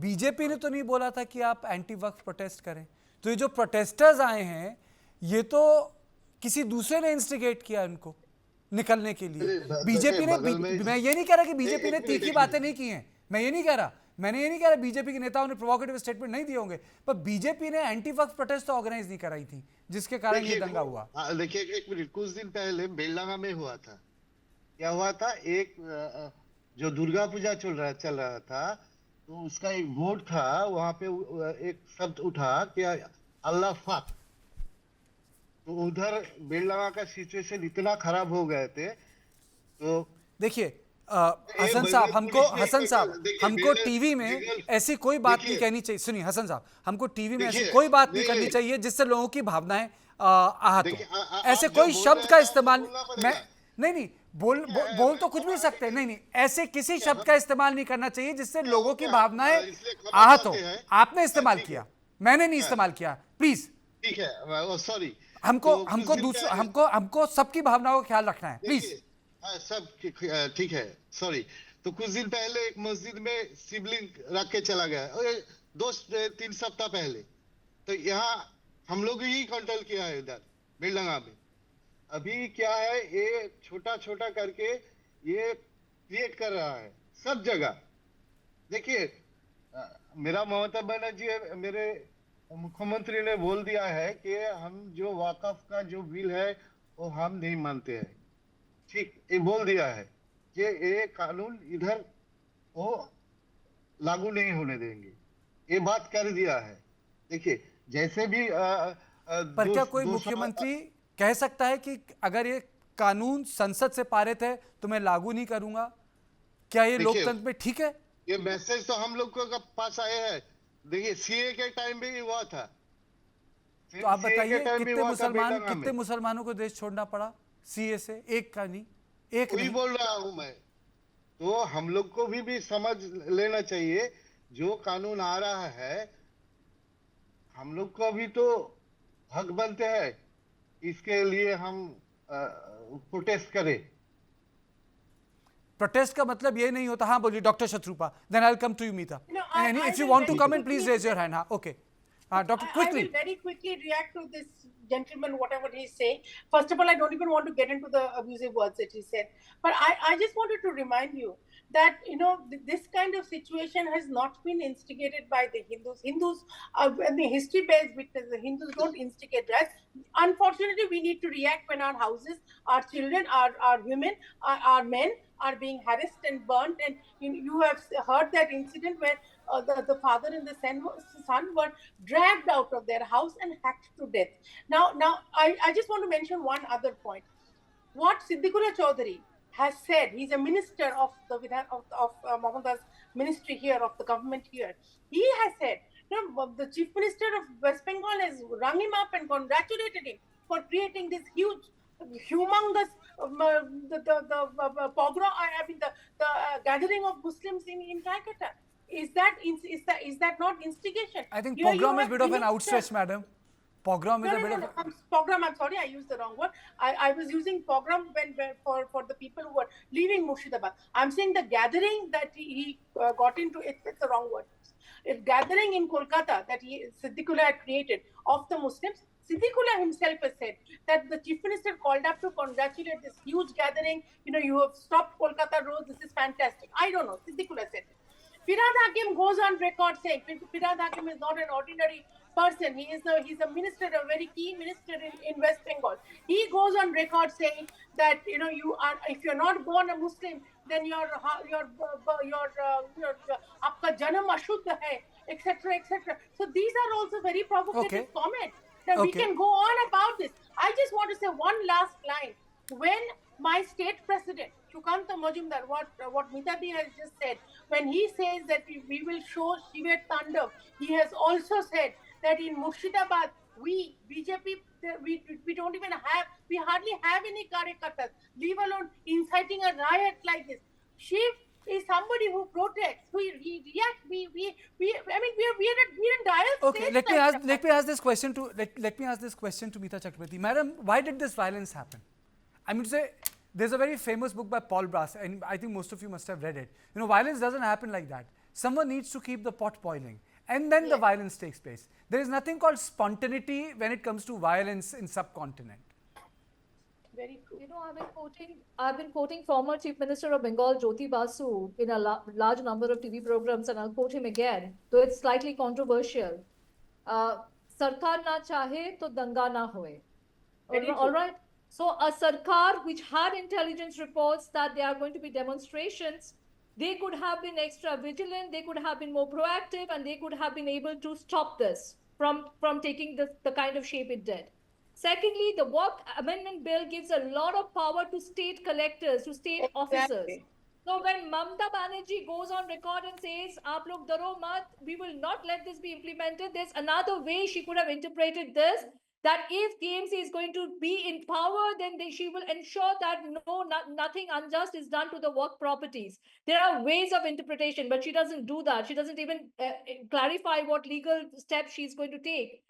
BJP ने तो नहीं बोला था कि आप एंटी वक्फ प्रोटेस्ट करें। तो ये जो प्रोटेस्टर्स आए हैं, ये तो किसी दूसरे ने इंस्टिगेट किया इनको निकलने के लिए। बीजेपी ने, मैं ये नहीं कह रहा कि बीजेपी ने तीखी बातें नहीं की हैं, मैं ये नहीं कह रहा, मैंने ये नहीं कह रहा बीजेपी के नेताओं ने प्रोवोकेटिव स्टेटमेंट नहीं दिए होंगे, पर बीजेपी ने एंटी वक्फ प्रोटेस्ट तो ऑर्गेनाइज नहीं कराई थी, जिसके कारण ये दंगा हुआ। देखिए एक मिनट, कुछ दिन पहले बेलडांगा में हुआ था। क्या हुआ था, एक जो दुर्गा पूजा चल रहा था, तो उसका एक बोर्ड था, वहां पे एक शब्द उठा कि अल्लाह फाक। तो उधर बेलडांगा का सिचुएशन इतना खराब हो गए थे। तो देखिए हसन साहब, हमको टीवी में ऐसी कोई बात नहीं कहनी चाहिए। सुनिए हसन साहब, हमको टीवी में ऐसी कोई बात नहीं करनी चाहिए जिससे लोगों की भावनाएं आहत हो। ऐसे कोई शब्द का इस्तेमाल, मैं नहीं बोल तो कुछ भी सकते, नहीं ऐसे किसी शब्द का इस्तेमाल नहीं करना चाहिए जिससे लोगों की भावनाएं आहत हो। आपने इस्तेमाल किया, मैंने नहीं इस्तेमाल किया, प्लीज। ठीक है, सॉरी। हमको सबकी भावनाओं का ख्याल रखना है, प्लीज। सब ठीक है, सॉरी। तो कुछ दिन पहले एक मस्जिद में शिवलिंग रख के चला गया, 2-3 सप्ताह पहले। तो यहाँ हम लोग ही कंट्रोल किया है इधर बेलडंगा में। अभी क्या है, ये छोटा छोटा करके ये क्रिएट कर रहा है सब जगह। देखिए मेरा ममता बनर्जी, मेरे मुख्यमंत्री ने बोल दिया है कि हम जो वाकफ का जो बिल है वो हम नहीं मानते हैं। ठीक, ये बोल दिया है कि ये कानून इधर वो लागू नहीं होने देंगे, ये बात कर दिया है। देखिए जैसे भी पर क्या कोई मुख्यमंत्री कह सकता है कि अगर ये कानून संसद से पारित है तो मैं लागू नहीं करूंगा? क्या ये लोकतंत्र में ठीक है? ये मैसेज तो हम लोग को पास आए हैं। देखिए सीए के टाइम भी हुआ था। तो आप बताइए कितने मुसलमानों को देश छोड़ना पड़ा सीए से? एक का नहीं, एक नहीं बोल रहा हूं मैं। तो हम लोग को भी समझ लेना चाहिए, जो कानून आ रहा है हम लोग को भी तो हक बनते हैं, इसके लिए हम प्रोटेस्ट करें। प्रोटेस्ट का मतलब ये नहीं होता। हाँ बोलिए doctor Shatrupa, then I will come to you Meeta. And if you want to comment please raise your hand. हाँ okay, Doctor, quickly. I will very quickly react to this gentleman, whatever he's saying. First of all, I don't even want to get into the abusive words that he said. But I just wanted to remind you that, this kind of situation has not been instigated by the Hindus. Hindus, the history bears witness, the Hindus don't instigate that. Unfortunately, we need to react when our houses, our children, our women, our men are being harassed and burnt. And you have heard that incident where the father and the son were dragged out of their house and hacked to death. Now, I just want to mention one other point. What Siddiqullah Chaudhary has said, he's a minister of the Mohammad's ministry here, of the government here. He has said, the chief minister of West Bengal has rung him up and congratulated him for creating this humongous pogrom. I mean, the gathering of Muslims in Calcutta. Is that not instigation? I think pogrom is a bit of an outstretch, madam. Pogrom is a bit of pogrom. I'm sorry, I used the wrong word. I was using pogrom for the people who were leaving Murshidabad. I'm saying the gathering that he got into. It's the wrong word. A gathering in Kolkata that Siddiqullah had created of the Muslims. Siddiqullah himself has said that the chief minister called up to congratulate this huge gathering. You have stopped Kolkata roads. This is fantastic. I don't know. Siddiqullah said it. Firhad Hakim goes on record saying Firhad Hakim is not an ordinary person. He's a minister, a very key minister in West Bengal. He goes on record saying that if you're not born a Muslim, then your आपका जन्म अशुद्ध है, etc., etc. So these are also very provocative comments. Now we can go on about this. I just want to say one last line. When my state president Shukanta Majumdar, what Mitadi has just said, when he says that we will show Shivet Tandav, he has also said that in Murshidabad, we BJP, we don't even have, we hardly have any karyakartas, leave alone inciting a riot like this. Shiv is somebody who protects, we react, we are in dire state. Okay, let me ask this question to Meeta Chakrabarti. Madam, why did this violence happen? I mean to say, there's a very famous book by Paul Brass, and I think most of you must have read it. Violence doesn't happen like that. someone needs to keep the pot boiling, and then the violence takes place. There is nothing called spontaneity when it comes to violence in subcontinent. Very true. You know, I've been quoting former Chief Minister of Bengal, Jyoti Basu, in a large number of TV programs, and I'll quote him again, though it's slightly controversial. Sarkar na chahe to danga na hoye. All right. So a Sarkar which had intelligence reports that there are going to be demonstrations, they could have been extra vigilant, they could have been more proactive, and they could have been able to stop this from taking the kind of shape it did. Secondly, the Work Amendment Bill gives a lot of power to state collectors, to state officers. So when Mamata Banerjee goes on record and says, "Aap log daro mat, we will not let this be implemented," there's another way she could have interpreted this, that if KMC is going to be in power, then she will ensure that nothing unjust is done to the work properties. There are ways of interpretation, but she doesn't do that. She doesn't even clarify what legal steps she's going to take.